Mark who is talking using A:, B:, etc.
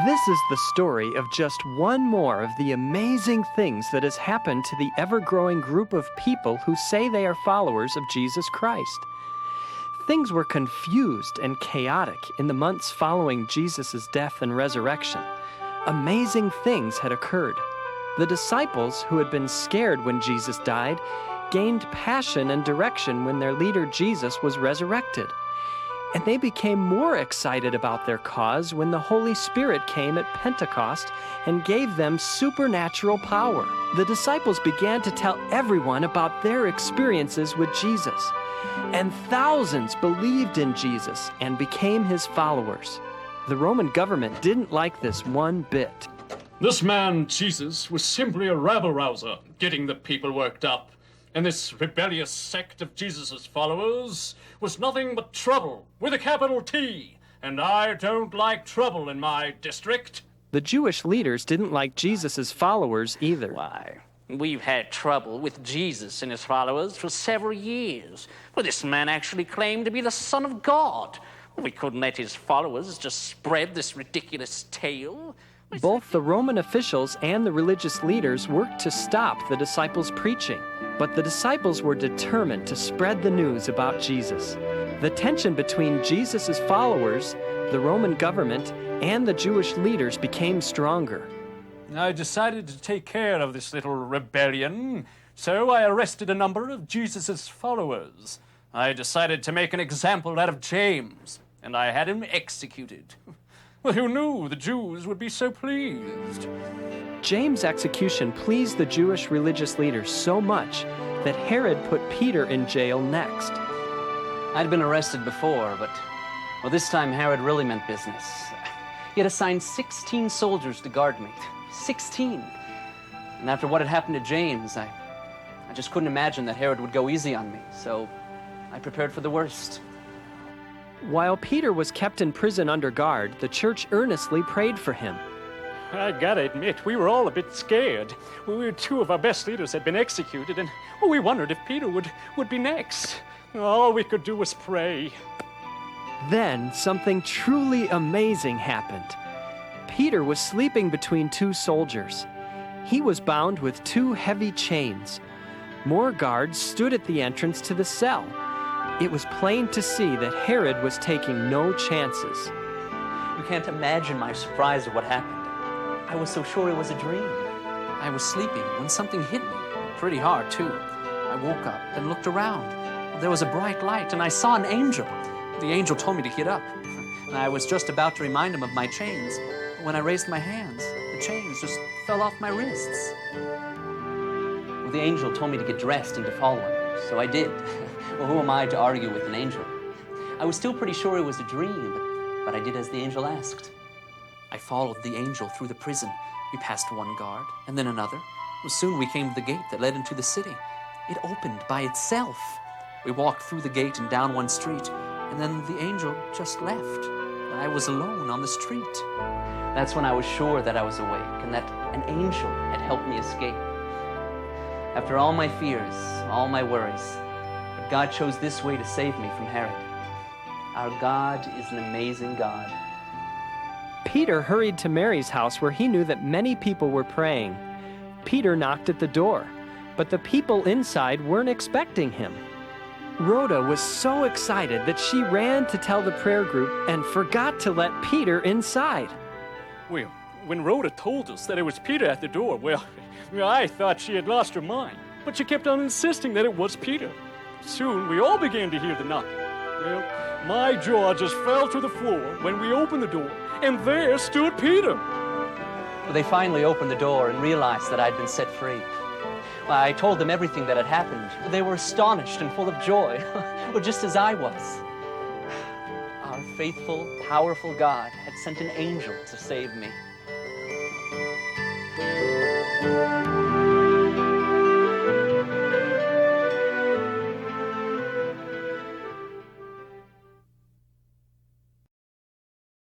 A: This is the story of just one more of the amazing things that has happened to the ever-growing group of people who say they are followers of Jesus Christ. Things were confused and chaotic in the months following Jesus' death and resurrection. Amazing things had occurred. The disciples, who had been scared when Jesus died, gained passion and direction when their leader Jesus was resurrected. And they became more excited about their cause when the Holy Spirit came at Pentecost and gave them supernatural power. The disciples began to tell everyone about their experiences with Jesus. And thousands believed in Jesus and became his followers. The Roman government didn't like this one bit.
B: This man, Jesus, was simply a rabble-rouser, getting the people worked up. And this rebellious sect of Jesus' followers was nothing but trouble, with a capital T. And I don't like trouble in my district.
A: The Jewish leaders didn't like Jesus' followers either.
C: Why, we've had trouble with Jesus and his followers for several years. Well, this man actually claimed to be the Son of God. We couldn't let his followers just spread this ridiculous tale.
A: Both the Roman officials and the religious leaders worked to stop the disciples' preaching, but the disciples were determined to spread the news about Jesus. The tension between Jesus' followers, the Roman government, and the Jewish leaders became stronger.
B: I decided to take care of this little rebellion, so I arrested a number of Jesus' followers. I decided to make an example out of James, and I had him executed. Well, who knew the Jews would be so pleased?
A: James' execution pleased the Jewish religious leaders so much that Herod put Peter in jail next.
D: I'd been arrested before, but, well, this time Herod really meant business. He had assigned 16 soldiers to guard me. 16. And after what had happened to James, I just couldn't imagine that Herod would go easy on me, so I prepared for the worst.
A: While Peter was kept in prison under guard, the church earnestly prayed for him.
B: I gotta admit, we were all a bit scared. Two of our best leaders had been executed, and we wondered if Peter would be next. All we could do was pray.
A: Then something truly amazing happened. Peter was sleeping between two soldiers. He was bound with two heavy chains. More guards stood at the entrance to the cell. It was plain to see that Herod was taking no chances.
D: You can't imagine my surprise at what happened. I was so sure it was a dream. I was sleeping when something hit me, pretty hard too. I woke up and looked around. There was a bright light and I saw an angel. The angel told me to get up. And I was just about to remind him of my chains. When I raised my hands, the chains just fell off my wrists. Well, the angel told me to get dressed and to follow him, so I did. Well, who am I to argue with an angel? I was still pretty sure it was a dream, but I did as the angel asked. I followed the angel through the prison. We passed one guard, and then another. Well, soon we came to the gate that led into the city. It opened by itself. We walked through the gate and down one street, and then the angel just left. I was alone on the street. That's when I was sure that I was awake and that an angel had helped me escape. After all my fears, all my worries, God chose this way to save me from Herod. Our God is an amazing God.
A: Peter hurried to Mary's house where he knew that many people were praying. Peter knocked at the door, but the people inside weren't expecting him. Rhoda was so excited that she ran to tell the prayer group and forgot to let Peter inside.
B: Well, when Rhoda told us that it was Peter at the door, I thought she had lost her mind. But she kept on insisting that it was Peter. Soon, we all began to hear the knocking. Well, my jaw just fell to the floor when we opened the door, and there stood Peter.
D: Well, they finally opened the door and realized that I'd been set free. Well, I told them everything that had happened. They were astonished and full of joy, well, just as I was. Our faithful, powerful God had sent an angel to save me.